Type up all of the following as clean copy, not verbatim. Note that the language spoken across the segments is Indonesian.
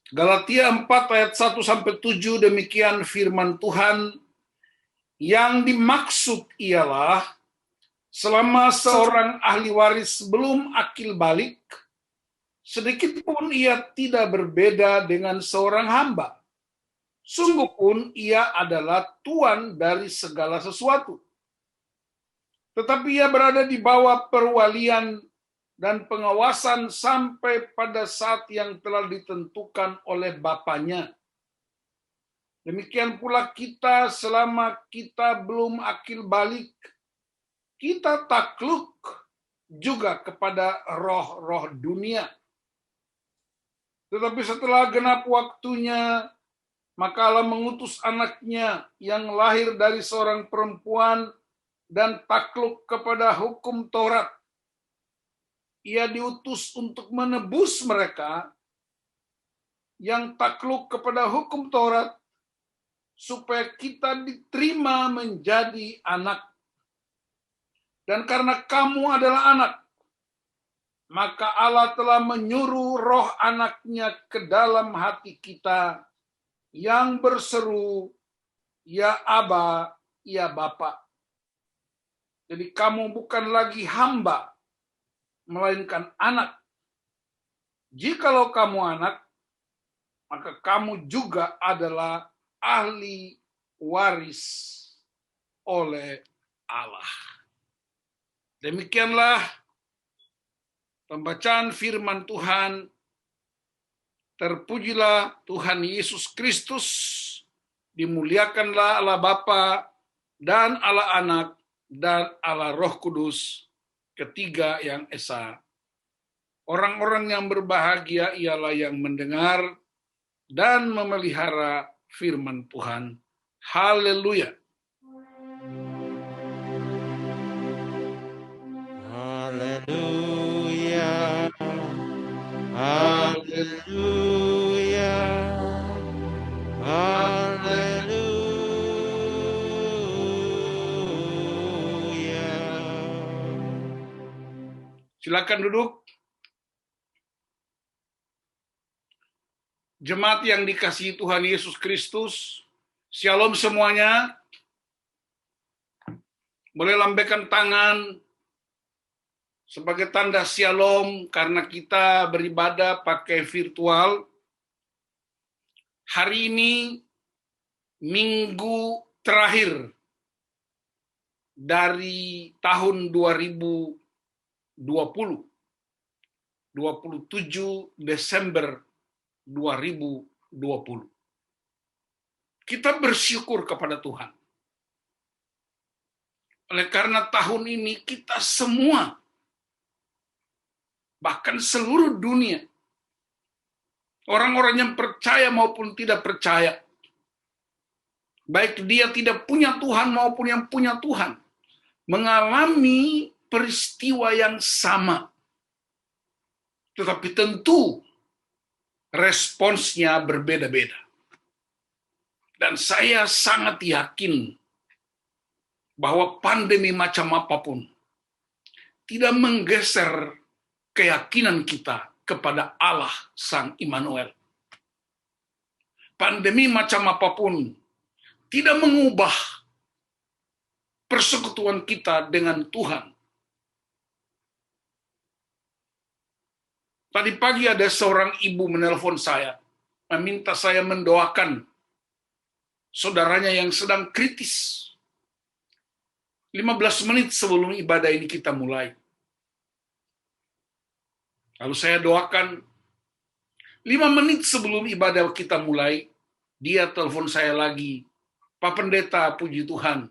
Galatia 4 ayat 1-7 demikian firman Tuhan, yang dimaksud ialah selama seorang ahli waris belum akil balik, sedikit pun ia tidak berbeda dengan seorang hamba. Sungguh pun ia adalah tuan dari segala sesuatu. Tetapi ia berada di bawah perwalian dan pengawasan sampai pada saat yang telah ditentukan oleh Bapaknya. Demikian pula kita selama kita belum akil balik, kita takluk juga kepada roh-roh dunia. Tetapi setelah genap waktunya, maka Allah mengutus anaknya yang lahir dari seorang perempuan dan takluk kepada hukum Taurat. Ia diutus untuk menebus mereka yang takluk kepada hukum Taurat, supaya kita diterima menjadi anak. Dan karena kamu adalah anak, maka Allah telah menyuruh roh anaknya ke dalam hati kita, yang berseru, ya Aba, ya Bapa. Jadi kamu bukan lagi hamba, melainkan anak. Jikalau kamu anak, maka kamu juga adalah ahli waris oleh Allah. Demikianlah pembacaan firman Tuhan. Terpujilah Tuhan Yesus Kristus, dimuliakanlah Allah Bapa dan Allah Anak dan Allah Roh Kudus, ketiga yang esa. Orang-orang yang berbahagia ialah yang mendengar dan memelihara firman Tuhan. Haleluya. Haleluya. Haleluya. Haleluya. Silakan duduk. Jemaat yang dikasihi Tuhan Yesus Kristus, Shalom semuanya. Boleh lambaikan tangan sebagai tanda Shalom karena kita beribadah pakai virtual. Hari ini minggu terakhir dari tahun 2020, 27 Desember 2020. Kita bersyukur kepada Tuhan. Oleh karena tahun ini kita semua, bahkan seluruh dunia, orang-orang yang percaya maupun tidak percaya, baik dia tidak punya Tuhan maupun yang punya Tuhan, mengalami peristiwa yang sama. Tetapi tentu responsnya berbeda-beda. Dan saya sangat yakin bahwa pandemi macam apapun tidak menggeser keyakinan kita kepada Allah Sang Immanuel. Pandemi macam apapun tidak mengubah persekutuan kita dengan Tuhan. Tadi pagi ada seorang ibu menelpon saya, meminta saya mendoakan saudaranya yang sedang kritis. 15 menit sebelum ibadah ini kita mulai. Lalu saya doakan. 5 menit sebelum ibadah kita mulai, dia telepon saya lagi. Pak Pendeta, puji Tuhan,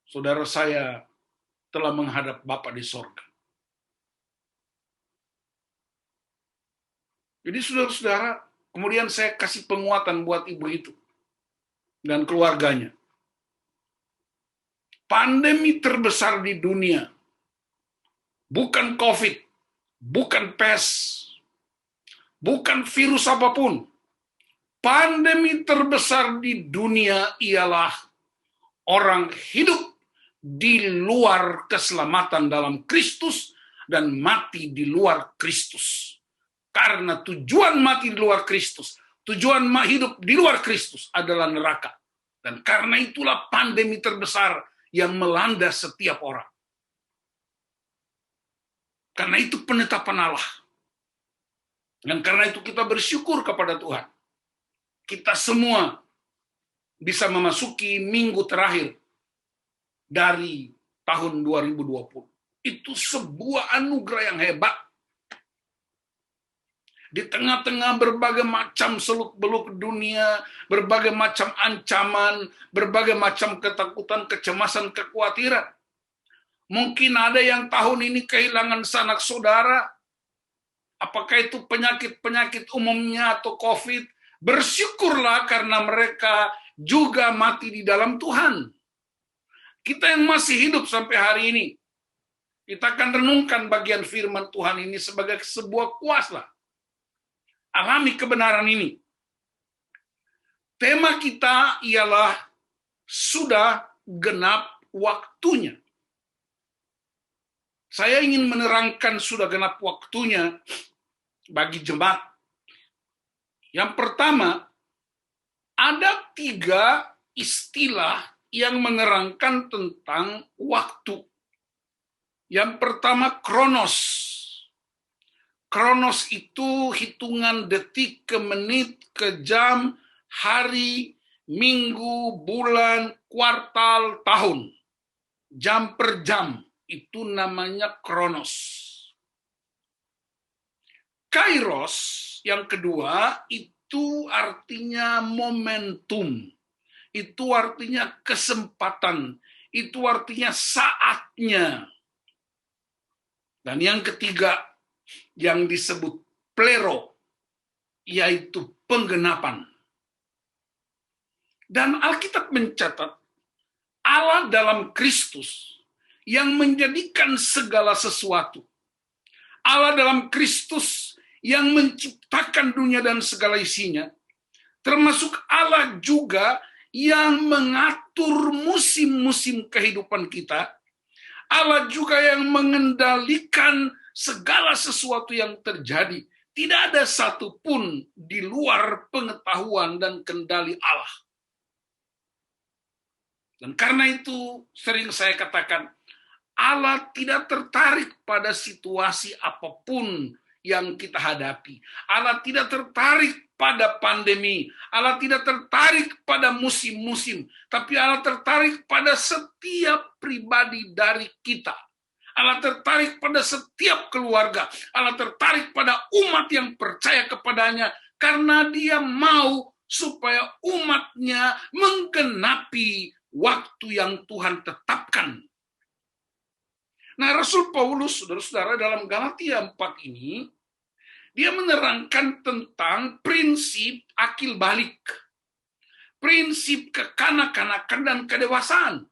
saudara saya telah menghadap Bapa di sorga. Jadi saudara-saudara, kemudian saya kasih penguatan buat ibu itu dan keluarganya. Pandemi terbesar di dunia, bukan COVID, bukan pes, bukan virus apapun. Pandemi terbesar di dunia ialah orang hidup di luar keselamatan dalam Kristus dan mati di luar Kristus. Karena tujuan mati di luar Kristus, tujuan hidup di luar Kristus adalah neraka. Dan karena itulah pandemi terbesar yang melanda setiap orang. Karena itu penetapan Allah. Dan karena itu kita bersyukur kepada Tuhan. Kita semua bisa memasuki minggu terakhir dari tahun 2020. Itu sebuah anugerah yang hebat. Di tengah-tengah berbagai macam seluk-beluk dunia, berbagai macam ancaman, berbagai macam ketakutan, kecemasan, kekhawatiran. Mungkin ada yang tahun ini kehilangan sanak saudara. Apakah itu penyakit-penyakit umumnya atau COVID? Bersyukurlah karena mereka juga mati di dalam Tuhan. Kita yang masih hidup sampai hari ini, kita akan renungkan bagian firman Tuhan ini sebagai sebuah kuasa. Alami kebenaran ini. Tema kita ialah sudah genap waktunya. Saya ingin menerangkan sudah genap waktunya bagi jemaat. Yang pertama, ada 3 istilah yang menerangkan tentang waktu. Yang pertama, kronos. Kronos itu hitungan detik ke menit, ke jam, hari, minggu, bulan, kuartal, tahun. Jam per jam, itu namanya kronos. Kairos, yang kedua, itu artinya momentum. Itu artinya kesempatan. Itu artinya saatnya. Dan yang ketiga, yang disebut plero, yaitu penggenapan. Dan Alkitab mencatat Allah dalam Kristus yang menjadikan segala sesuatu. Allah dalam Kristus yang menciptakan dunia dan segala isinya, termasuk Allah juga yang mengatur musim-musim kehidupan kita. Allah juga yang mengendalikan segala sesuatu yang terjadi. Tidak ada satupun di luar pengetahuan dan kendali Allah. Dan karena itu sering saya katakan, Allah tidak tertarik pada situasi apapun yang kita hadapi. Allah tidak tertarik pada pandemi. Allah tidak tertarik pada musim-musim. Tapi Allah tertarik pada setiap pribadi dari kita. Allah tertarik pada setiap keluarga. Allah tertarik pada umat yang percaya kepadanya. Karena dia mau supaya umatnya menggenapi waktu yang Tuhan tetapkan. Nah, Rasul Paulus, saudara-saudara, dalam Galatia 4 ini, dia menerangkan tentang prinsip akil balik. Prinsip kekanak-kanakan dan kedewasaan.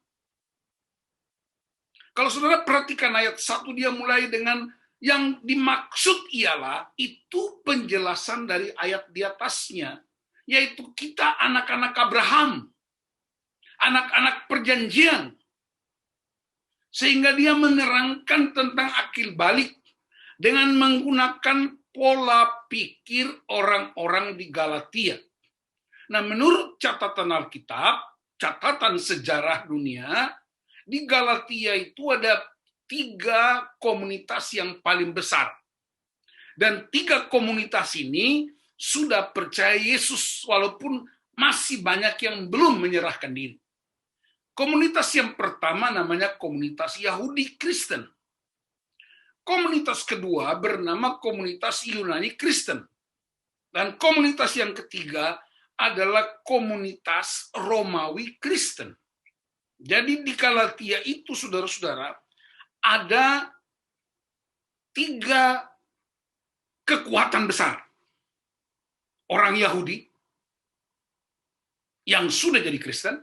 Kalau saudara perhatikan ayat 1, dia mulai dengan yang dimaksud ialah, itu penjelasan dari ayat di atasnya, yaitu kita anak-anak Abraham, anak-anak perjanjian. Sehingga dia menerangkan tentang akil balik dengan menggunakan pola pikir orang-orang di Galatia. Nah, menurut catatan Alkitab, catatan sejarah dunia, di Galatia itu ada 3 komunitas yang paling besar. Dan 3 komunitas ini sudah percaya Yesus, walaupun masih banyak yang belum menyerahkan diri. Komunitas yang pertama namanya komunitas Yahudi Kristen. Komunitas kedua bernama komunitas Yunani Kristen. Dan komunitas yang ketiga adalah komunitas Romawi Kristen. Jadi di Galatia itu, saudara-saudara, ada 3 kekuatan besar. Orang Yahudi yang sudah jadi Kristen,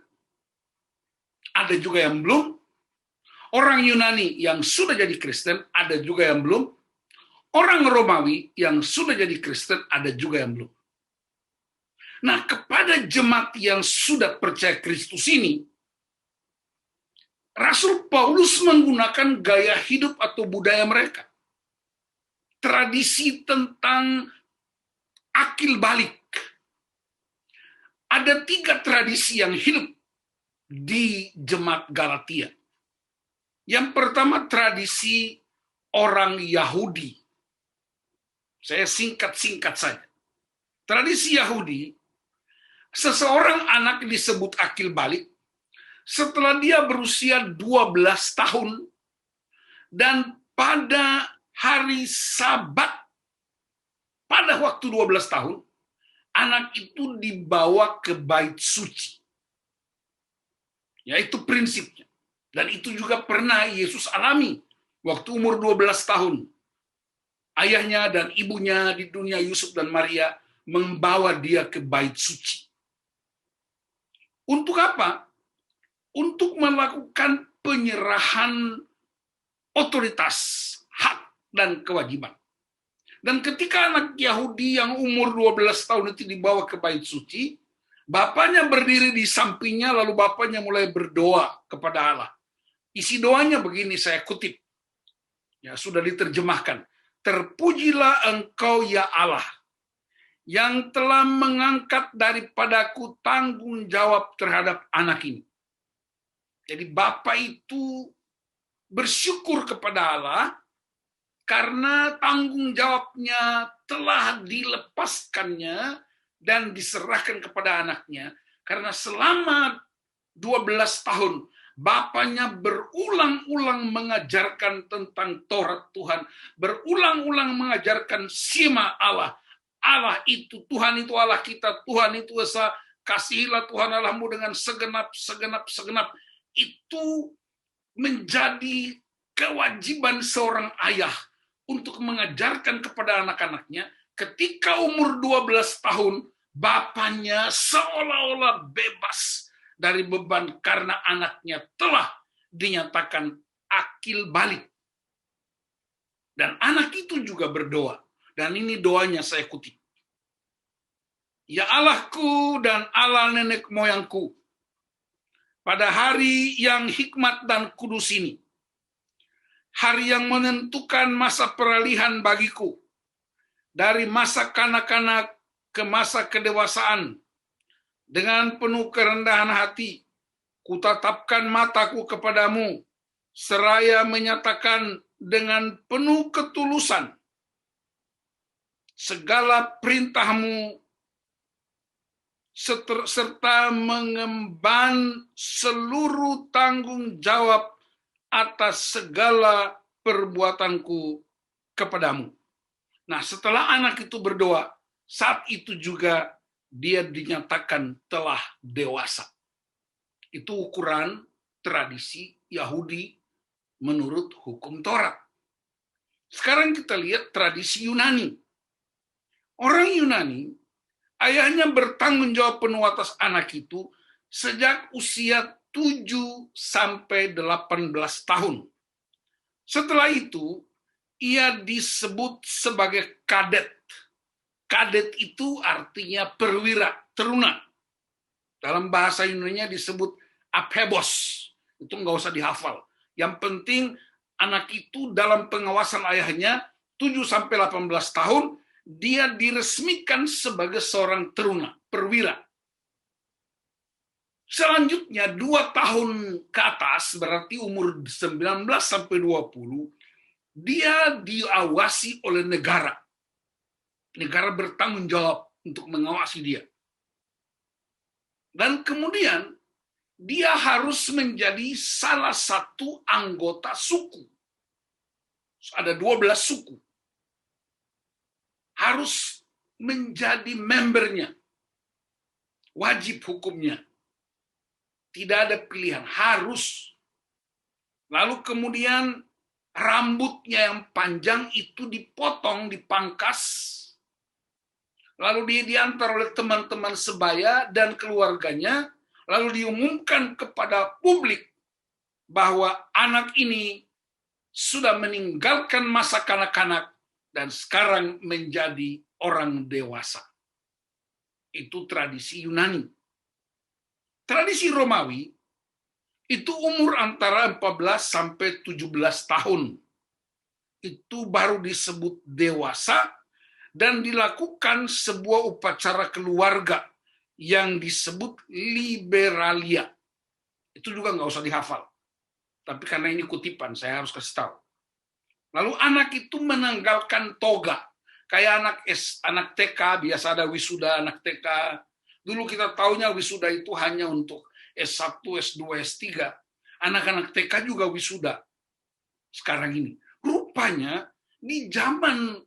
ada juga yang belum. Orang Yunani yang sudah jadi Kristen, ada juga yang belum. Orang Romawi yang sudah jadi Kristen, ada juga yang belum. Nah, kepada jemaat yang sudah percaya Kristus ini, Rasul Paulus menggunakan gaya hidup atau budaya mereka. tradisi tentang akil balik. Ada 3 tradisi yang hidup di jemaat Galatia. Yang pertama, tradisi orang Yahudi. Saya singkat-singkat saja. Tradisi Yahudi, seseorang anak disebut akil balik setelah dia berusia 12 tahun dan pada hari Sabat, pada waktu 12 tahun, anak itu dibawa ke bait suci. Yaitu prinsipnya. Dan itu juga pernah Yesus alami waktu umur 12 tahun. Ayahnya dan ibunya di dunia, Yusuf dan Maria, membawa dia ke bait suci. Untuk apa? Untuk melakukan penyerahan otoritas, hak, dan kewajiban. Dan ketika anak Yahudi yang umur 12 tahun itu dibawa ke bait suci, bapaknya berdiri di sampingnya, lalu bapaknya mulai berdoa kepada Allah. Isi doanya begini, saya kutip. Ya, sudah diterjemahkan. Terpujilah engkau ya Allah, yang telah mengangkat daripadaku tanggung jawab terhadap anak ini. Jadi Bapak itu bersyukur kepada Allah karena tanggung jawabnya telah dilepaskannya dan diserahkan kepada anaknya. Karena selama 12 tahun, bapaknya berulang-ulang mengajarkan tentang Taurat Tuhan, berulang-ulang mengajarkan Shema Allah. Allah itu, Tuhan itu Allah kita, Tuhan itu Esa, kasihilah Tuhan Allahmu dengan segenap. Itu menjadi kewajiban seorang ayah untuk mengajarkan kepada anak-anaknya. Ketika umur 12 tahun, bapaknya seolah-olah bebas dari beban karena anaknya telah dinyatakan akil balik. Dan anak itu juga berdoa. Dan ini doanya saya kutip. Ya Allahku dan Allah nenek moyangku, pada hari yang hikmat dan kudus ini, hari yang menentukan masa peralihan bagiku, dari masa kanak-kanak ke masa kedewasaan, dengan penuh kerendahan hati, kutatapkan mataku kepadamu, seraya menyatakan dengan penuh ketulusan segala perintahmu, serta mengemban seluruh tanggung jawab atas segala perbuatanku kepadamu. Nah, setelah anak itu berdoa, saat itu juga dia dinyatakan telah dewasa. Itu ukuran tradisi Yahudi menurut hukum Taurat. Sekarang kita lihat tradisi Yunani. Orang Yunani, ayahnya bertanggung jawab penuh atas anak itu sejak usia 7 sampai 18 tahun. Setelah itu, ia disebut sebagai kadet. Kadet itu artinya perwira, teruna. Dalam bahasa Yunani disebut aphebos. Itu nggak usah dihafal. Yang penting anak itu dalam pengawasan ayahnya 7 sampai 18 tahun, dia diresmikan sebagai seorang teruna, perwira. Selanjutnya 2 tahun ke atas, berarti umur 19 sampai 20, dia diawasi oleh negara. Negara bertanggung jawab untuk mengawasi dia. Dan kemudian dia harus menjadi salah satu anggota suku. Ada 12 suku. Harus menjadi membernya. Wajib hukumnya. Tidak ada pilihan, harus. Lalu kemudian rambutnya yang panjang itu dipotong, dipangkas. Lalu dia diantar oleh teman-teman sebaya dan keluarganya. Lalu diumumkan kepada publik bahwa anak ini sudah meninggalkan masa kanak-kanak dan sekarang menjadi orang dewasa. Itu tradisi Yunani. Tradisi Romawi itu umur antara 14 sampai 17 tahun. itu baru disebut dewasa dan dilakukan sebuah upacara keluarga yang disebut liberalia. Itu juga nggak usah dihafal. Tapi karena ini kutipan, saya harus kasih tahu. Lalu anak itu menanggalkan toga. Kayak anak TK, biasa ada wisuda anak TK. Dulu kita taunya wisuda itu hanya untuk S1, S2, S3. Anak-anak TK juga wisuda. Sekarang ini. Rupanya di zaman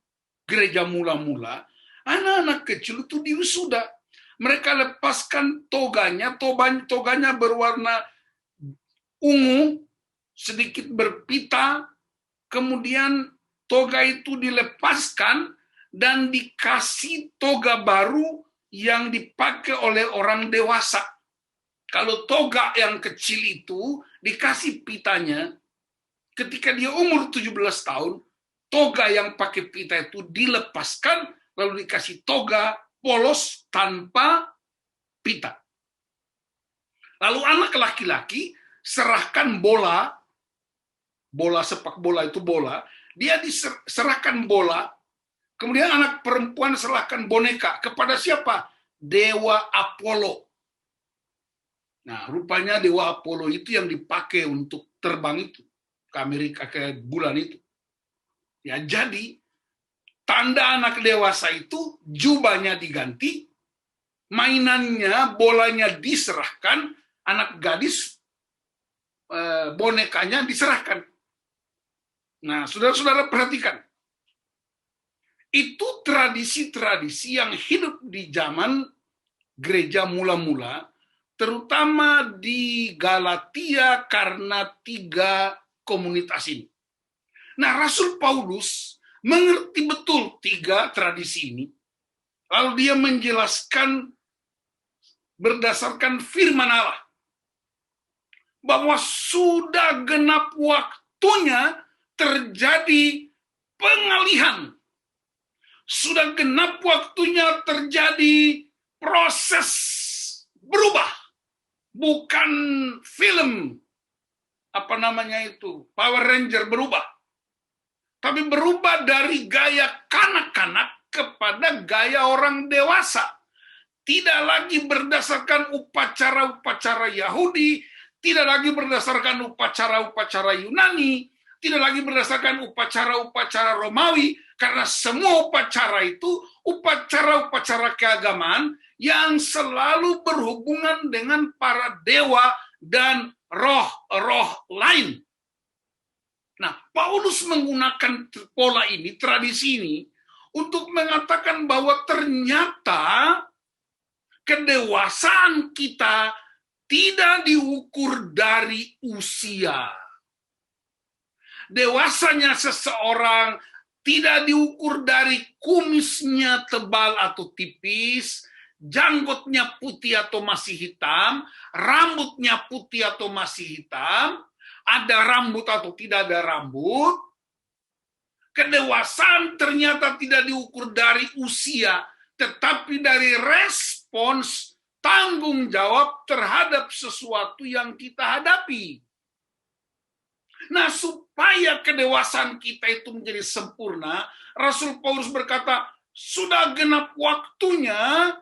gereja mula-mula, anak-anak kecil itu diwisuda. Mereka lepaskan toganya, toganya berwarna ungu, sedikit berpita, kemudian toga itu dilepaskan dan dikasih toga baru yang dipakai oleh orang dewasa. Kalau toga yang kecil itu dikasih pitanya, ketika dia umur 17 tahun, toga yang pakai pita itu dilepaskan, lalu dikasih toga polos tanpa pita. Lalu anak laki-laki serahkan bola sepak bola itu bola, dia diserahkan bola, kemudian anak perempuan serahkan boneka kepada siapa? Dewa Apollo. Nah, rupanya Dewa Apollo itu yang dipakai untuk terbang itu ke Amerika, ke bulan itu. Ya, jadi tanda anak dewasa itu jubahnya diganti, mainannya, bolanya diserahkan, anak gadis bonekanya diserahkan. Nah, saudara-saudara perhatikan. Itu tradisi-tradisi yang hidup di zaman gereja mula-mula, terutama di Galatia karena 3 komunitas ini. Nah, Rasul Paulus mengerti betul 3 tradisi ini, lalu dia menjelaskan berdasarkan firman Allah, bahwa sudah genap waktunya terjadi pengalihan. Sudah genap waktunya terjadi proses berubah. Bukan film, Power Ranger berubah. Tapi berubah dari gaya kanak-kanak kepada gaya orang dewasa. Tidak lagi berdasarkan upacara-upacara Yahudi, tidak lagi berdasarkan upacara-upacara Yunani, tidak lagi berdasarkan upacara-upacara Romawi, karena semua upacara itu upacara-upacara keagamaan yang selalu berhubungan dengan para dewa dan roh-roh lain. Nah, Paulus menggunakan pola ini, tradisi ini, untuk mengatakan bahwa ternyata kedewasaan kita tidak diukur dari usia. Dewasanya seseorang tidak diukur dari kumisnya tebal atau tipis, janggutnya putih atau masih hitam, rambutnya putih atau masih hitam, ada rambut atau tidak ada rambut. Kedewasaan ternyata tidak diukur dari usia, tetapi dari respons tanggung jawab terhadap sesuatu yang kita hadapi. Nah, supaya kedewasaan kita itu menjadi sempurna, Rasul Paulus berkata, sudah genap waktunya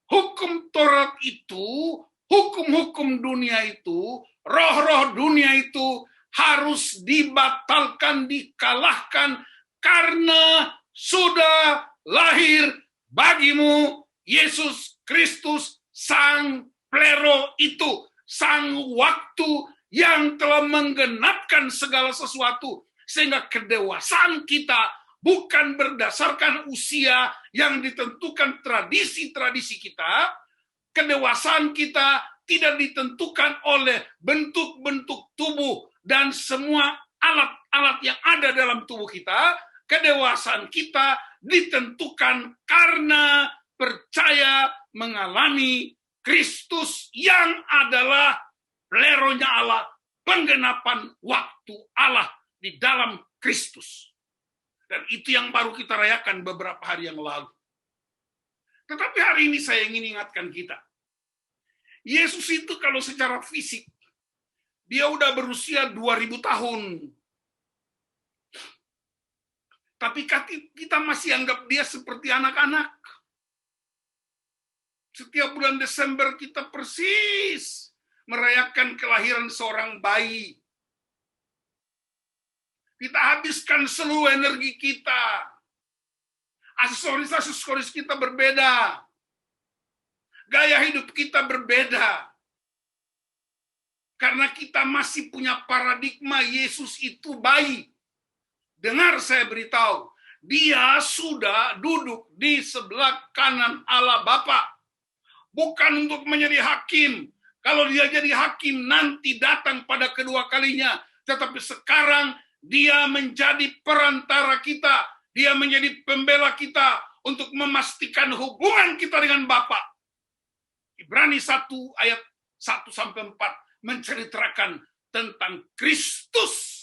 hukum Taurat itu, hukum-hukum dunia itu, roh-roh dunia itu harus dibatalkan, dikalahkan, karena sudah lahir bagimu Yesus Kristus, Sang Plero itu, Sang Waktu yang telah menggenapkan segala sesuatu, sehingga kedewasaan kita bukan berdasarkan usia yang ditentukan tradisi-tradisi kita, kedewasaan kita tidak ditentukan oleh bentuk-bentuk tubuh dan semua alat-alat yang ada dalam tubuh kita. Kedewasaan kita ditentukan karena percaya mengalami Kristus yang adalah Pleronya Allah, penggenapan waktu Allah di dalam Kristus. Dan itu yang baru kita rayakan beberapa hari yang lalu. Tetapi hari ini saya ingin ingatkan kita. Yesus itu kalau secara fisik, dia udah berusia 2000 tahun. Tapi kita masih anggap dia seperti anak-anak. Setiap bulan Desember kita persis merayakan kelahiran seorang bayi. Kita habiskan seluruh energi kita. Aksesoris kita berbeda. Gaya hidup kita berbeda. Karena kita masih punya paradigma Yesus itu bayi. Dengar saya beritahu, dia sudah duduk di sebelah kanan Allah Bapa. Bukan untuk menjadi hakim. Kalau dia jadi hakim nanti datang pada kedua kalinya. Tetapi sekarang dia menjadi perantara kita. Dia menjadi pembela kita untuk memastikan hubungan kita dengan Bapa. Ibrani 1 ayat 1-4 menceritakan tentang Kristus.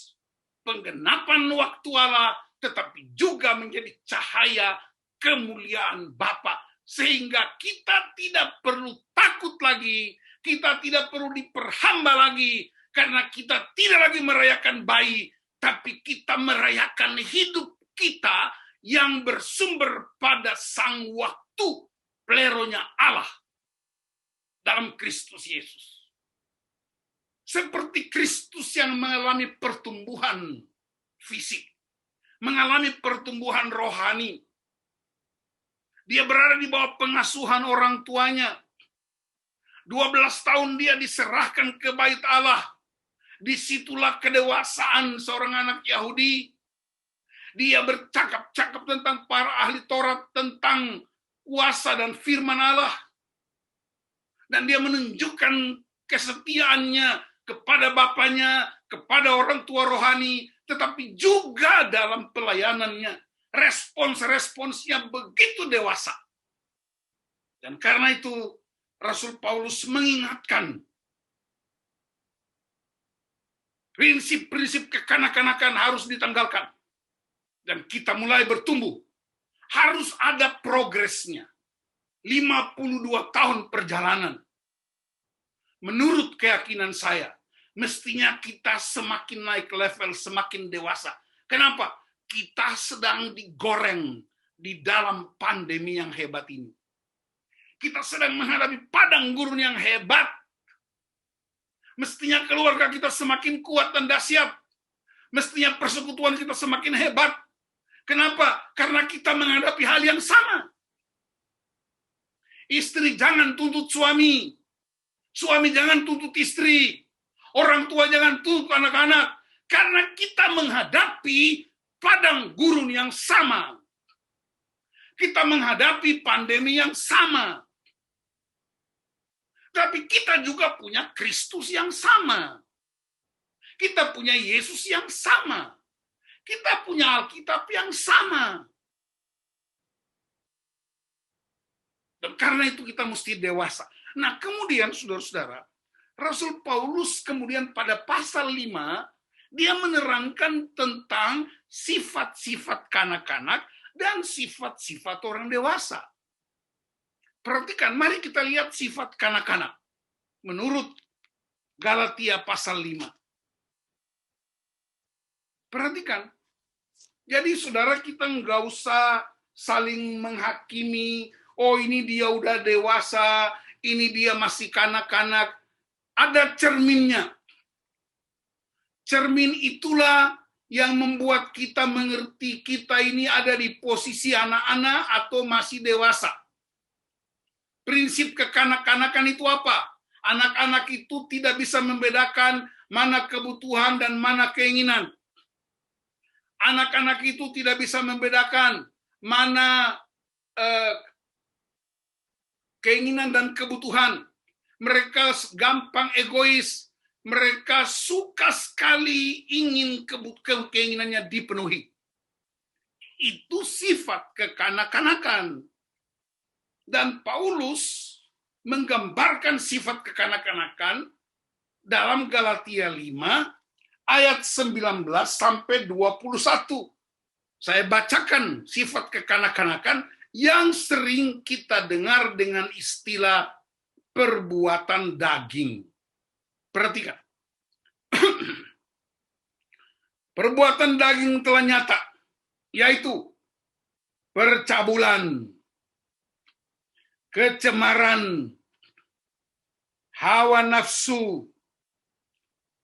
Penggenapan waktu Allah, tetapi juga menjadi cahaya kemuliaan Bapa. Sehingga kita tidak perlu takut lagi, kita tidak perlu diperhamba lagi, karena kita tidak lagi merayakan bayi, tapi kita merayakan hidup kita yang bersumber pada sang waktu, pleronya Allah dalam Kristus Yesus. Seperti Kristus yang mengalami pertumbuhan fisik, mengalami pertumbuhan rohani. Dia berada di bawah pengasuhan orang tuanya. 12 tahun dia diserahkan ke bait Allah. Disitulah kedewasaan seorang anak Yahudi. Dia bercakap-cakap tentang para ahli Taurat, tentang kuasa dan firman Allah. Dan dia menunjukkan kesetiaannya kepada bapaknya, kepada orang tua rohani, tetapi juga dalam pelayanannya. Respons-responsnya begitu dewasa. Dan karena itu, Rasul Paulus mengingatkan prinsip-prinsip kekanak-kanakan harus ditanggalkan. Dan kita mulai bertumbuh. Harus ada progresnya. 52 tahun perjalanan. Menurut keyakinan saya, mestinya kita semakin naik level, semakin dewasa. Kenapa? Kita sedang digoreng di dalam pandemi yang hebat ini. Kita sedang menghadapi padang gurun yang hebat. Mestinya keluarga kita semakin kuat dan dahsyat. Mestinya persekutuan kita semakin hebat. Kenapa? Karena kita menghadapi hal yang sama. Istri jangan tuntut suami. Suami jangan tuntut istri. Orang tua jangan tuntut anak-anak. Karena kita menghadapi padang gurun yang sama. Kita menghadapi pandemi yang sama. Tapi kita juga punya Kristus yang sama. Kita punya Yesus yang sama. Kita punya Alkitab yang sama. Dan karena itu kita mesti dewasa. Nah, kemudian saudara-saudara, Rasul Paulus kemudian pada pasal 5, dia menerangkan tentang sifat-sifat kanak-kanak dan sifat-sifat orang dewasa. Perhatikan, mari kita lihat sifat kanak-kanak. Menurut Galatia pasal 5. Perhatikan. Jadi saudara, kita nggak usah saling menghakimi, oh ini dia udah dewasa, ini dia masih kanak-kanak. Ada cerminnya. Cermin itulah yang membuat kita mengerti kita ini ada di posisi anak-anak atau masih dewasa. Prinsip kekanak-kanakan itu apa? Anak-anak itu tidak bisa membedakan mana kebutuhan dan mana keinginan. Anak-anak itu tidak bisa membedakan mana keinginan dan kebutuhan. Mereka gampang egois. Mereka suka sekali ingin keinginannya dipenuhi. Itu sifat kekanak-kanakan. Dan Paulus menggambarkan sifat kekanak-kanakan dalam Galatia 5 ayat 19 sampai 21. Saya bacakan sifat kekanak-kanakan yang sering kita dengar dengan istilah perbuatan daging. Perhatikan. Perbuatan daging telah nyata, yaitu percabulan, kecemaran, hawa nafsu,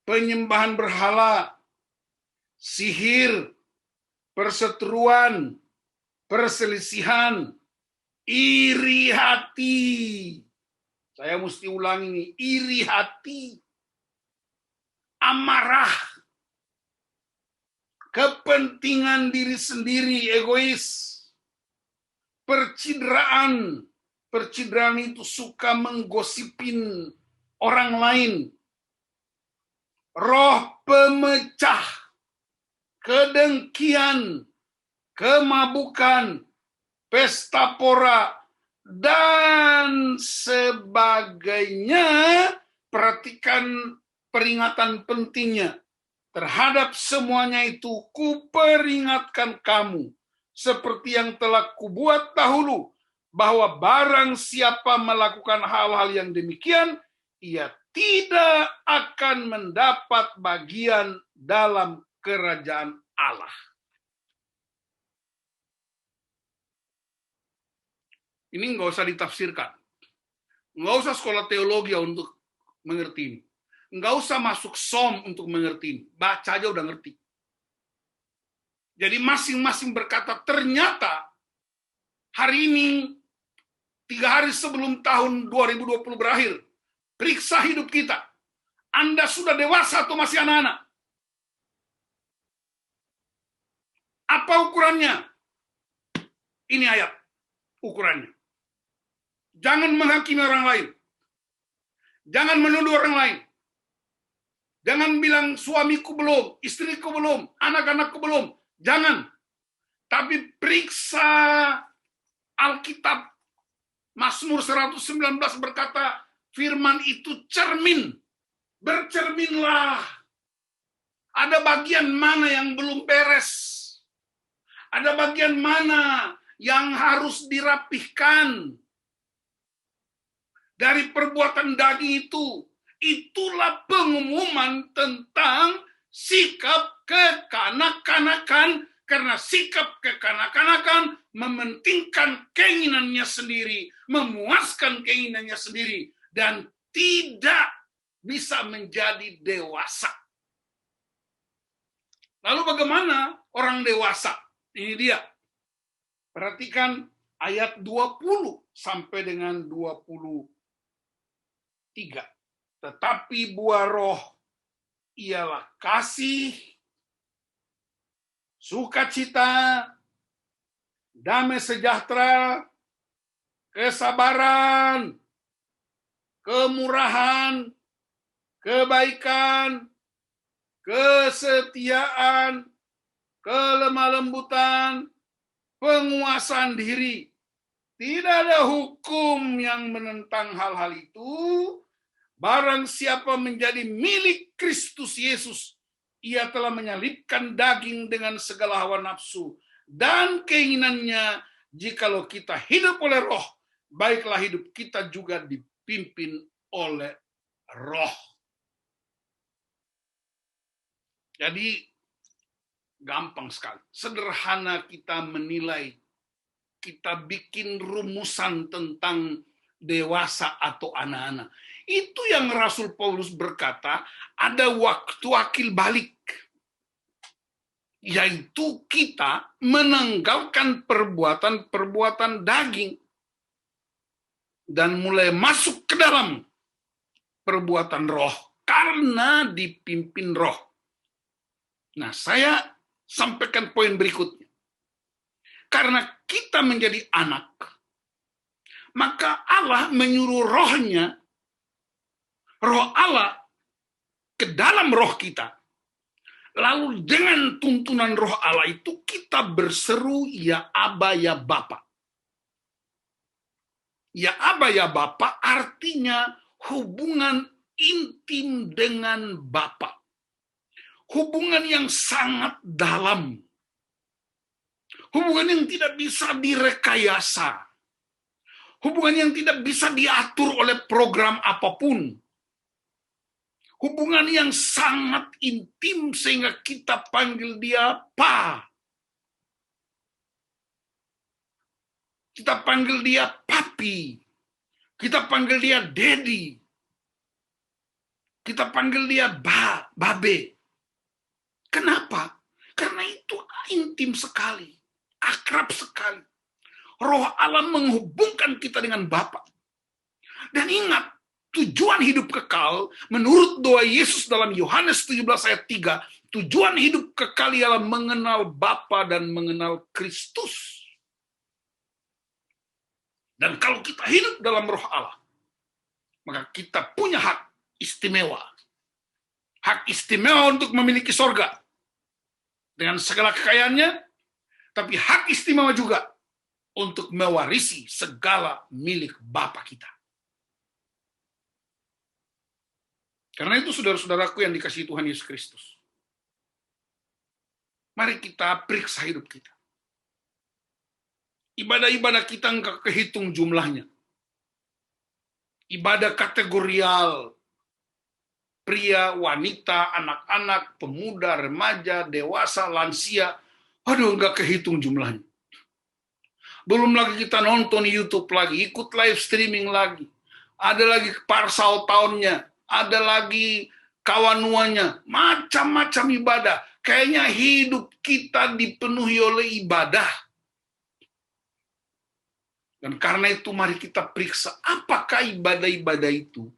penyembahan berhala, sihir, perseteruan, perselisihan, iri hati. Saya mesti ulangi ini, iri hati, amarah, kepentingan diri sendiri, egois, percidraan. Percidraan itu suka menggosipin orang lain. Roh pemecah, kedengkian, kemabukan, pesta pora, dan sebagainya. Perhatikan peringatan pentingnya. Terhadap semuanya itu kuperingatkan kamu, seperti yang telah kubuat dahulu, bahwa barang siapa melakukan hal-hal yang demikian, ia tidak akan mendapat bagian dalam kerajaan Allah. Ini nggak usah ditafsirkan. Nggak usah sekolah teologi untuk mengerti ini. Nggak usah masuk SOM untuk mengerti ini. Baca aja udah ngerti. Jadi masing-masing berkata, ternyata hari ini, 3 hari sebelum tahun 2020 berakhir, periksa hidup kita. Anda sudah dewasa atau masih anak-anak? Apa ukurannya? Ini ayat ukurannya. Jangan menghakimi orang lain. Jangan menuduh orang lain. Jangan bilang suamiku belum, istriku belum, anak-anakku belum. Jangan. Tapi periksa Alkitab. Mazmur 119 berkata, firman itu cermin. Bercerminlah. Ada bagian mana yang belum beres. Ada bagian mana yang harus dirapihkan. Dari perbuatan daging itu. Itulah pengumuman tentang sikap kekanak-kanakan. Karena sikap kekanak-kanakan mementingkan keinginannya sendiri, memuaskan keinginannya sendiri, dan tidak bisa menjadi dewasa. Lalu bagaimana orang dewasa? Ini dia. Perhatikan ayat 20 sampai dengan 23. Tetapi buah roh ialah kasih, sukacita, damai sejahtera, kesabaran, kemurahan, kebaikan, kesetiaan, kelemah lembutan, penguasaan diri. Tidak ada hukum yang menentang hal-hal itu. Barang siapa menjadi milik Kristus Yesus, ia telah menyalibkan daging dengan segala hawa nafsu dan keinginannya. Jikalau kita hidup oleh roh, baiklah hidup kita juga dipimpin oleh roh. Jadi gampang sekali, sederhana kita menilai, kita bikin rumusan tentang dewasa atau anak-anak. Itu yang Rasul Paulus berkata, ada waktu akil balik. Yaitu kita menanggalkan perbuatan-perbuatan daging. Dan mulai masuk ke dalam perbuatan roh. Karena dipimpin roh. Nah, saya sampaikan poin berikutnya. Karena kita menjadi anak, maka Allah menyuruh rohnya, roh Allah ke dalam roh kita. Lalu dengan tuntunan roh Allah itu kita berseru, ya Aba, ya Bapa. Ya Aba, ya Bapa artinya hubungan intim dengan Bapa. Hubungan yang sangat dalam. Hubungan yang tidak bisa direkayasa. Hubungan yang tidak bisa diatur oleh program apapun. Hubungan yang sangat intim sehingga kita panggil dia Pa. Kita panggil dia papi. Kita panggil dia daddy. Kita panggil dia babe. Kenapa? Karena itu intim sekali, akrab sekali. Roh Allah menghubungkan kita dengan Bapa. Dan ingat, tujuan hidup kekal menurut doa Yesus dalam Yohanes 17 ayat 3, tujuan hidup kekal ialah mengenal Bapa dan mengenal Kristus. Dan kalau kita hidup dalam Roh Allah, maka kita punya hak istimewa. Hak istimewa untuk memiliki sorga dengan segala kekayaannya, tapi hak istimewa juga untuk mewarisi segala milik Bapa kita. Karena itu saudara-saudaraku yang dikasihi Tuhan Yesus Kristus, mari kita periksa hidup kita. Ibadah-ibadah kita enggak kehitung jumlahnya. Ibadah kategorial, pria, wanita, anak-anak, pemuda, remaja, dewasa, lansia, enggak kehitung jumlahnya. Belum lagi kita nonton YouTube lagi, ikut live streaming lagi. Ada lagi parsal tahunnya, ada lagi kawanuannya, macam-macam ibadah. Kayaknya hidup kita dipenuhi oleh ibadah. Dan karena itu mari kita periksa apakah ibadah-ibadah itu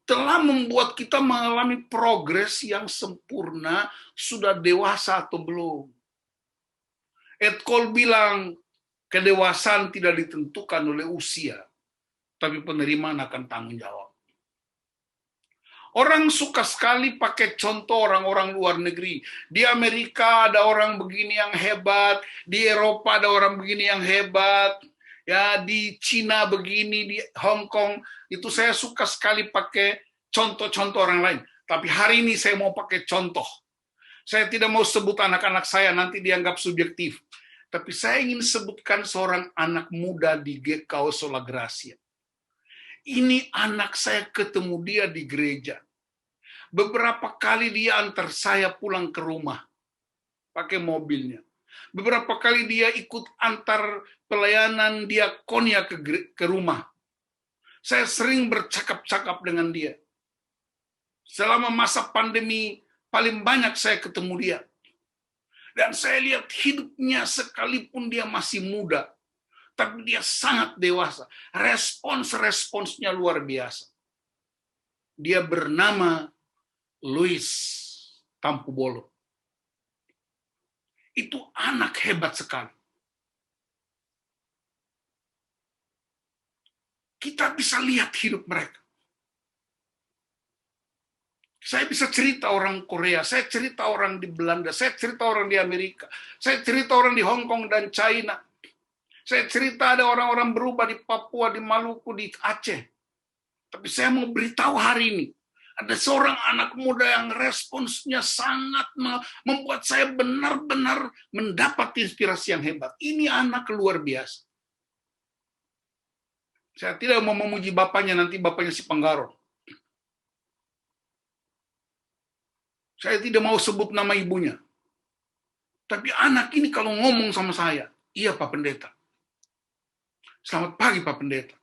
telah membuat kita mengalami progres yang sempurna, sudah dewasa atau belum. Ed Cole bilang, kedewasaan tidak ditentukan oleh usia, tapi penerimaan akan tanggung jawab. Orang suka sekali pakai contoh orang-orang luar negeri. Di Amerika ada orang begini yang hebat, di Eropa ada orang begini yang hebat, ya di Cina begini, di Hong Kong. Itu saya suka sekali pakai contoh-contoh orang lain. Tapi hari ini saya mau pakai contoh. Saya tidak mau sebut anak-anak saya, nanti dianggap subjektif. Tapi saya ingin sebutkan seorang anak muda di GKO Sola Gracia. Ini anak saya ketemu dia di gereja. Beberapa kali dia antar saya pulang ke rumah pakai mobilnya. Beberapa kali dia ikut antar pelayanan diakonia ke rumah. Saya sering bercakap-cakap dengan dia. Selama masa pandemi paling banyak saya ketemu dia. Dan saya lihat hidupnya sekalipun dia masih muda, tapi dia sangat dewasa. Responsnya luar biasa. Dia bernama Luis Tampubolo. Itu anak hebat sekali. Kita bisa lihat hidup mereka. Saya bisa cerita orang Korea, saya cerita orang di Belanda, saya cerita orang di Amerika, saya cerita orang di Hong Kong dan China. Saya cerita ada orang-orang berubah di Papua, di Maluku, di Aceh. Tapi saya mau beritahu hari ini, ada seorang anak muda yang responsnya sangat membuat saya benar-benar mendapat inspirasi yang hebat. Ini anak luar biasa. Saya tidak mau memuji bapaknya, nanti bapaknya si Panggaro. Saya tidak mau sebut nama ibunya. Tapi anak ini kalau ngomong sama saya, iya Pak Pendeta. Selamat pagi Pak Pendeta.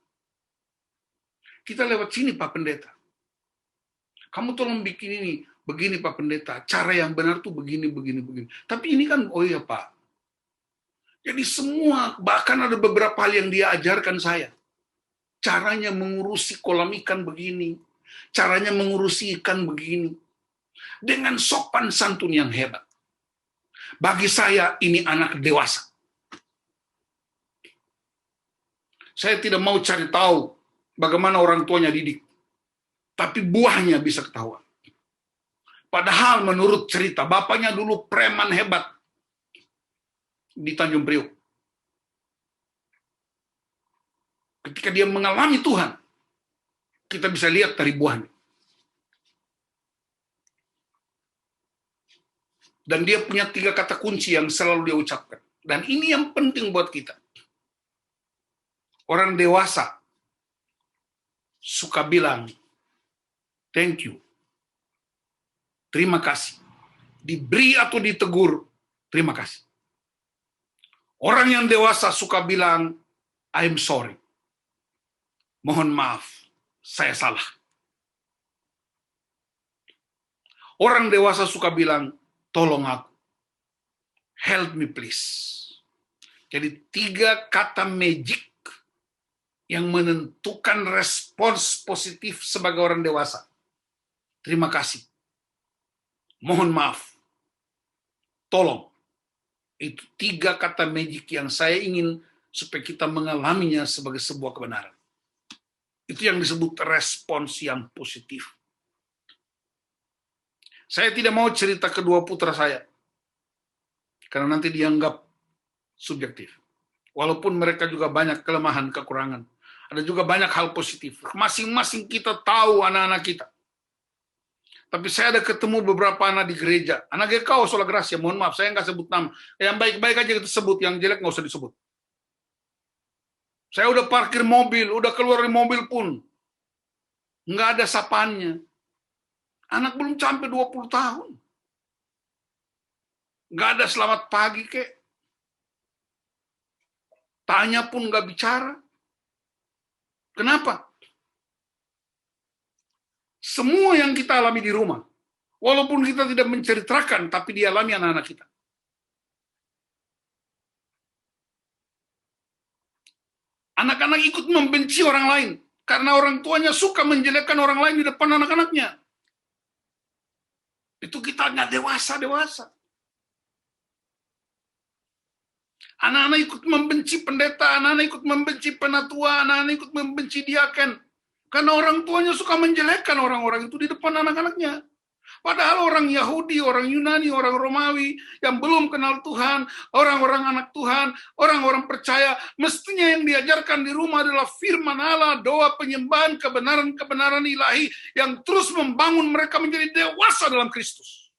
Kita lewat sini Pak Pendeta. Kamu tolong bikin ini, begini Pak Pendeta. Cara yang benar tuh begini. Tapi ini kan, oh iya Pak. Jadi semua, bahkan ada beberapa hal yang dia ajarkan saya. Caranya mengurusi kolam ikan begini. Caranya mengurusi ikan begini. Dengan sopan santun yang hebat. Bagi saya ini anak dewasa. Saya tidak mau cari tahu bagaimana orang tuanya didik. Tapi buahnya bisa ketahuan. Padahal menurut cerita, bapaknya dulu preman hebat di Tanjung Priok. Ketika dia mengalami Tuhan, kita bisa lihat dari buahnya. Dan dia punya 3 kata kunci yang selalu dia ucapkan. Dan ini yang penting buat kita. Orang dewasa suka bilang, thank you. Terima kasih. Diberi atau ditegur, terima kasih. Orang yang dewasa suka bilang, I'm sorry. Mohon maaf, saya salah. Orang dewasa suka bilang, tolong aku. Help me please. Jadi 3 kata magic yang menentukan respons positif sebagai orang dewasa. Terima kasih. Mohon maaf. Tolong. Itu 3 kata magic yang saya ingin supaya kita mengalaminya sebagai sebuah kebenaran. Itu yang disebut respons yang positif. Saya tidak mau cerita kedua putra saya, karena nanti dianggap subjektif. Walaupun mereka juga banyak kelemahan, kekurangan. Ada juga banyak hal positif. Masing-masing kita tahu anak-anak kita. Tapi saya ada ketemu beberapa anak di gereja. Anak GKO Sola Gracia, mohon maaf, saya nggak sebut nama. Yang baik-baik aja kita sebut, yang jelek nggak usah disebut. Saya udah parkir mobil, udah keluar dari mobil pun. Nggak ada sapaannya. Anak belum sampai 20 tahun. Nggak ada selamat pagi, kek. Tanya pun nggak bicara. Kenapa? Semua yang kita alami di rumah, walaupun kita tidak menceritakan, tapi dialami anak-anak kita. Anak-anak ikut membenci orang lain, karena orang tuanya suka menjelekkan orang lain di depan anak-anaknya. Itu kita nggak dewasa. Anak-anak ikut membenci pendeta, anak-anak ikut membenci penatua, anak-anak ikut membenci diaken. Karena orang tuanya suka menjelekkan orang-orang itu di depan anak-anaknya. Padahal orang Yahudi, orang Yunani, orang Romawi yang belum kenal Tuhan, orang-orang anak Tuhan, orang-orang percaya, mestinya yang diajarkan di rumah adalah firman Allah, doa penyembahan, kebenaran-kebenaran ilahi yang terus membangun mereka menjadi dewasa dalam Kristus.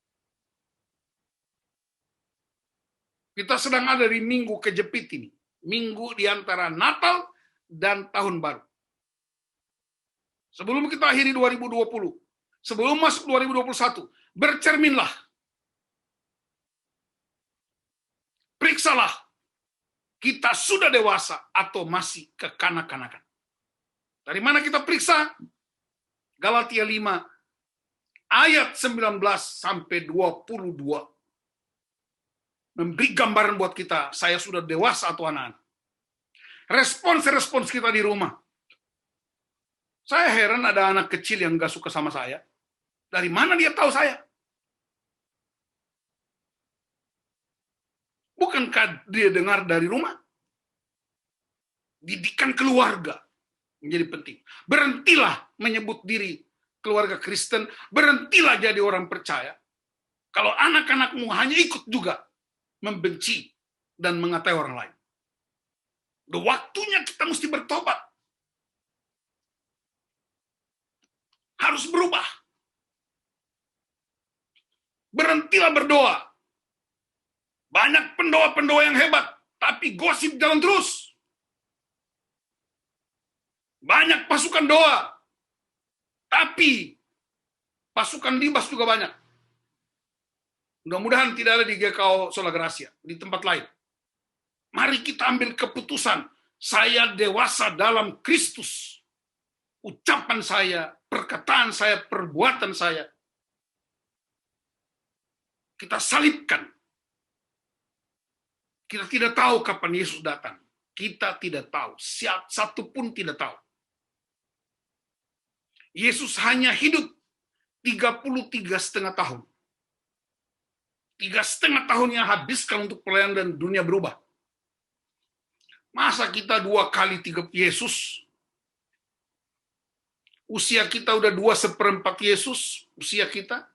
Kita sedang ada di minggu kejepit ini. Minggu di antara Natal dan Tahun Baru. Sebelum kita akhiri 2020, sebelum masuk 2021, bercerminlah. Periksalah, kita sudah dewasa atau masih kekanak-kanakan. Dari mana kita periksa? Galatia 5, ayat 19 sampai 22. Memberi gambaran buat kita, saya sudah dewasa atau anak-anak. Respons kita di rumah. Saya heran ada anak kecil yang gak suka sama saya. Dari mana dia tahu saya? Bukankah dia dengar dari rumah? Didikan keluarga menjadi penting. Berhentilah menyebut diri keluarga Kristen, berhentilah jadi orang percaya. Kalau anak-anakmu hanya ikut juga membenci dan mengatai orang lain. Udah waktunya kita mesti bertobat. Harus berubah. Berhentilah berdoa. Banyak pendoa-pendoa yang hebat, tapi gosip jalan terus. Banyak pasukan doa, tapi pasukan libas juga banyak. Mudah-mudahan tidak ada di GKO Sola Gracia, di tempat lain. Mari kita ambil keputusan, saya dewasa dalam Kristus. Ucapan saya, perkataan saya, perbuatan saya, kita salibkan. Kita tidak tahu kapan Yesus datang. Kita tidak tahu. Satu pun tidak tahu. Yesus hanya hidup 33,5 tahun. 3,5 tahun yang habiskan untuk pelayanan dan dunia berubah. Masa kita 2 kali 3 Yesus? Usia kita udah 2/4 Yesus, usia kita.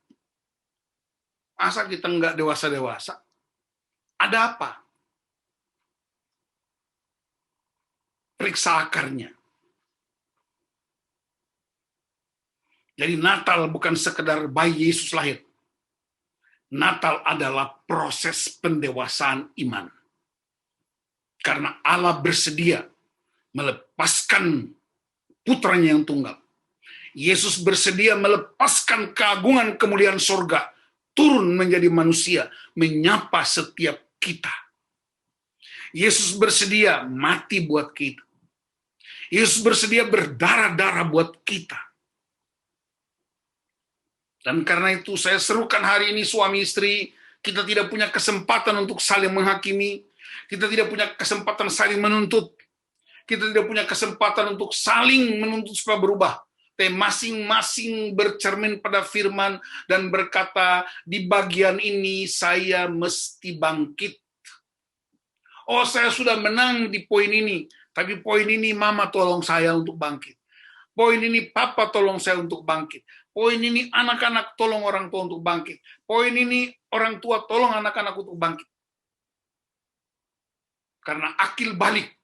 Masa kita nggak dewasa-dewasa? Ada apa? Periksa akarnya. Jadi Natal bukan sekedar bayi Yesus lahir. Natal adalah proses pendewasaan iman. Karena Allah bersedia melepaskan putranya yang tunggal. Yesus bersedia melepaskan keagungan kemuliaan sorga, turun menjadi manusia, menyapa setiap kita. Yesus bersedia mati buat kita, Yesus bersedia berdarah-darah buat kita. Dan karena itu saya serukan hari ini suami istri, kita tidak punya kesempatan untuk saling menghakimi, kita tidak punya kesempatan saling menuntut, kita tidak punya kesempatan untuk saling menuntut supaya berubah. Tapi masing-masing bercermin pada firman dan berkata, di bagian ini saya mesti bangkit. Oh, saya sudah menang di poin ini, tapi poin ini mama tolong saya untuk bangkit. Poin ini papa tolong saya untuk bangkit. Poin ini anak-anak tolong orang tua untuk bangkit. Poin ini orang tua tolong anak-anak untuk bangkit. Karena akil balik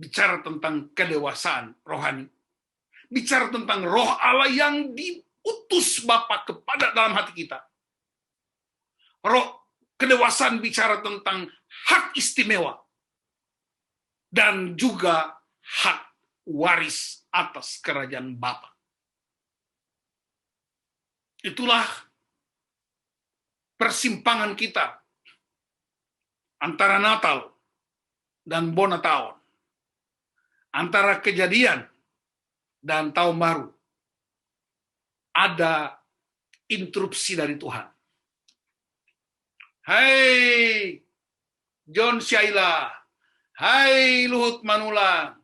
bicara tentang kedewasaan rohani. Bicara tentang roh Allah yang diutus Bapa kepada dalam hati kita. Roh kedewasaan bicara tentang hak istimewa. Dan juga hak waris atas kerajaan Bapa. Itulah persimpangan kita antara Natal dan Bonataon, antara Kejadian dan Tahun Baru. Ada interupsi dari Tuhan. Hai John Syaila, hai Luhut Manulang,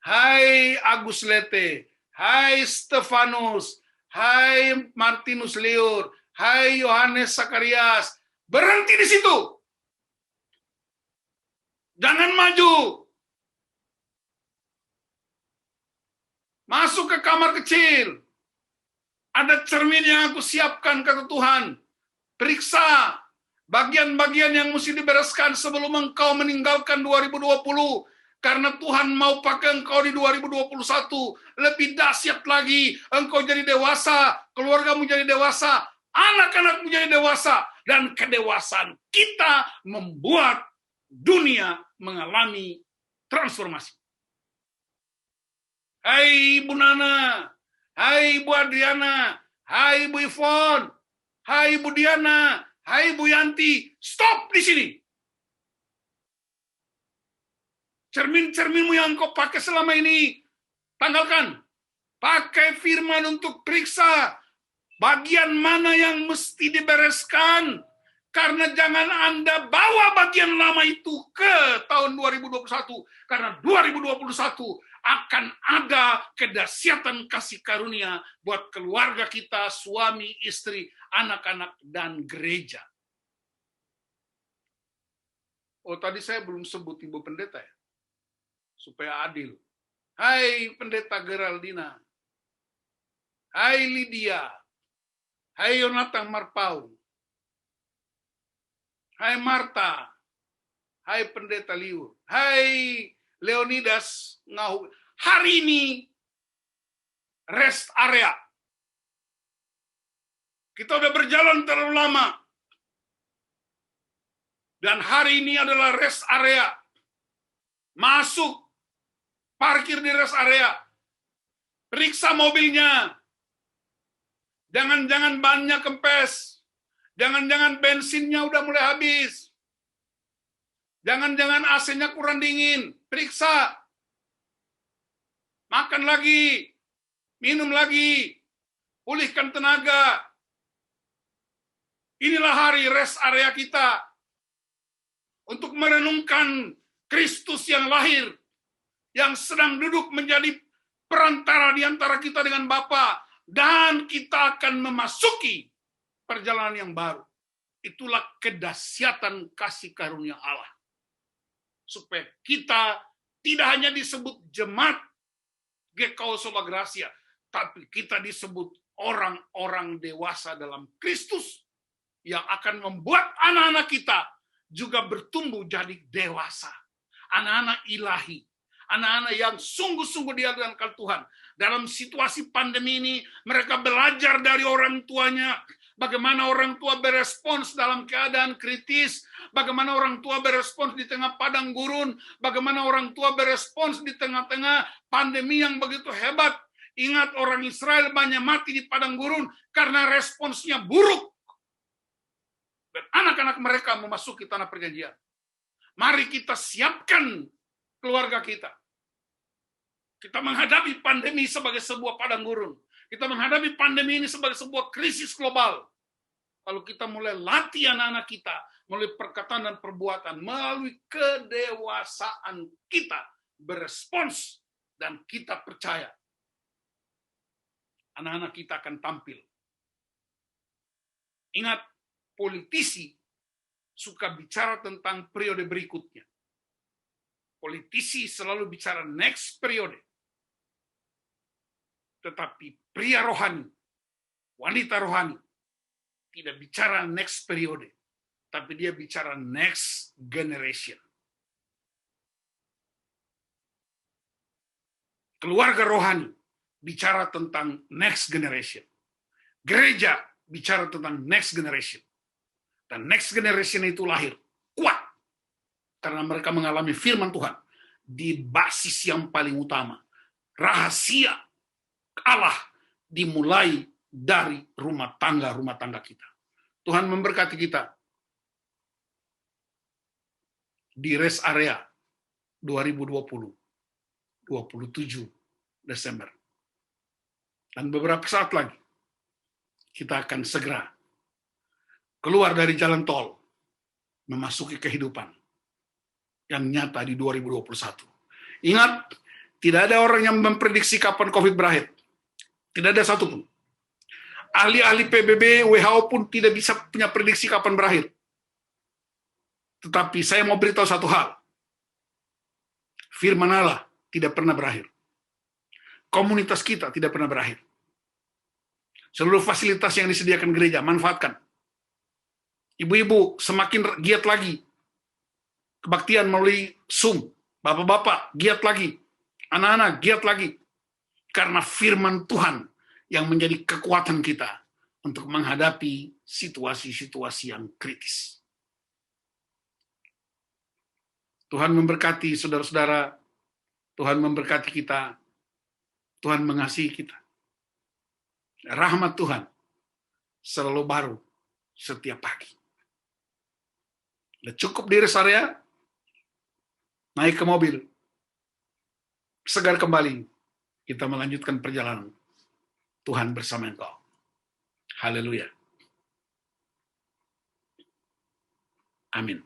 hai Agus Lete, hai Stefanus, hai Martinus Liur, hai Yohanes Sakarias. Berhenti di situ. Jangan maju. Masuk ke kamar kecil. Ada cermin yang aku siapkan, kata Tuhan. Periksa bagian-bagian yang mesti dibereskan sebelum engkau meninggalkan 2020. Karena Tuhan mau pakai engkau di 2021. Lebih dahsyat lagi, engkau jadi dewasa, keluargamu jadi dewasa, anak-anakmu jadi dewasa, dan kedewasaan kita membuat dunia mengalami transformasi. Hai Ibu Nana, hai Ibu Adriana, hai Ibu Ivon, hai Ibu Diana, hai Ibu Yanti, stop di sini. Cermin-cerminmu yang kau pakai selama ini, tanggalkan. Pakai firman untuk periksa bagian mana yang mesti dibereskan. Karena jangan Anda bawa bagian lama itu ke tahun 2021. Karena 2021 akan ada kedahsyatan kasih karunia buat keluarga kita, suami, istri, anak-anak, dan gereja. Oh, tadi saya belum sebut Ibu Pendeta ya? Supaya adil. Hai Pendeta Geraldina. Hai Lydia. Hai Yonatan Marpau. Hai Marta. Hai Pendeta Liur. Hai Leonidas Ngahu. Hari ini rest area. Kita udah berjalan terlalu lama. Dan hari ini adalah rest area. Masuk. Parkir di rest area. Periksa mobilnya. Jangan-jangan bannya kempes. Jangan-jangan bensinnya udah mulai habis. Jangan-jangan AC-nya kurang dingin. Periksa. Makan lagi. Minum lagi. Pulihkan tenaga. Inilah hari rest area kita. Untuk merenungkan Kristus yang lahir. Yang sedang duduk menjadi perantara di antara kita dengan Bapa. Dan kita akan memasuki perjalanan yang baru. Itulah kedahsyatan kasih karunia Allah. Supaya kita tidak hanya disebut jemaat GKO Sola Gracia, tapi kita disebut orang-orang dewasa dalam Kristus yang akan membuat anak-anak kita juga bertumbuh jadi dewasa. Anak-anak ilahi. Anak-anak yang sungguh-sungguh diadakan Tuhan. Dalam situasi pandemi ini, mereka belajar dari orang tuanya. Bagaimana orang tua berespons dalam keadaan kritis. Bagaimana orang tua berespons di tengah padang gurun. Bagaimana orang tua berespons di tengah-tengah pandemi yang begitu hebat. Ingat, orang Israel banyak mati di padang gurun karena responsnya buruk. Dan anak-anak mereka memasuki tanah perjanjian. Mari kita siapkan keluarga kita. Kita menghadapi pandemi sebagai sebuah padang gurun. Kita menghadapi pandemi ini sebagai sebuah krisis global. Kalau kita mulai latih anak-anak kita, melalui perkataan dan perbuatan, melalui kedewasaan kita, berespons, dan kita percaya, anak-anak kita akan tampil. Ingat, politisi suka bicara tentang periode berikutnya. Politisi selalu bicara next periode. Tetapi pria rohani, wanita rohani, tidak bicara next periode, tapi dia bicara next generation. Keluarga rohani bicara tentang next generation. Gereja bicara tentang next generation. Dan next generation itu lahir kuat karena mereka mengalami firman Tuhan di basis yang paling utama. Rahasia Allah dimulai dari rumah tangga kita. Tuhan memberkati kita di rest area 2020, 27 Desember. Dan beberapa saat lagi, kita akan segera keluar dari jalan tol, memasuki kehidupan yang nyata di 2021. Ingat, tidak ada orang yang memprediksi kapan COVID berakhir. Tidak ada satupun. Ahli-ahli PBB, WHO pun tidak bisa punya prediksi kapan berakhir. Tetapi saya mau beritahu satu hal. Firman Allah tidak pernah berakhir. Komunitas kita tidak pernah berakhir. Seluruh fasilitas yang disediakan gereja, manfaatkan. Ibu-ibu semakin giat lagi. Kebaktian melalui Zoom. Bapak-bapak giat lagi. Anak-anak giat lagi. Karena firman Tuhan yang menjadi kekuatan kita untuk menghadapi situasi-situasi yang kritis. Tuhan memberkati saudara-saudara, Tuhan memberkati kita, Tuhan mengasihi kita. Rahmat Tuhan selalu baru setiap pagi. Udah cukup di rest area, naik ke mobil, segar kembali, kita melanjutkan perjalanan. Tuhan bersama engkau. Haleluya. Amin.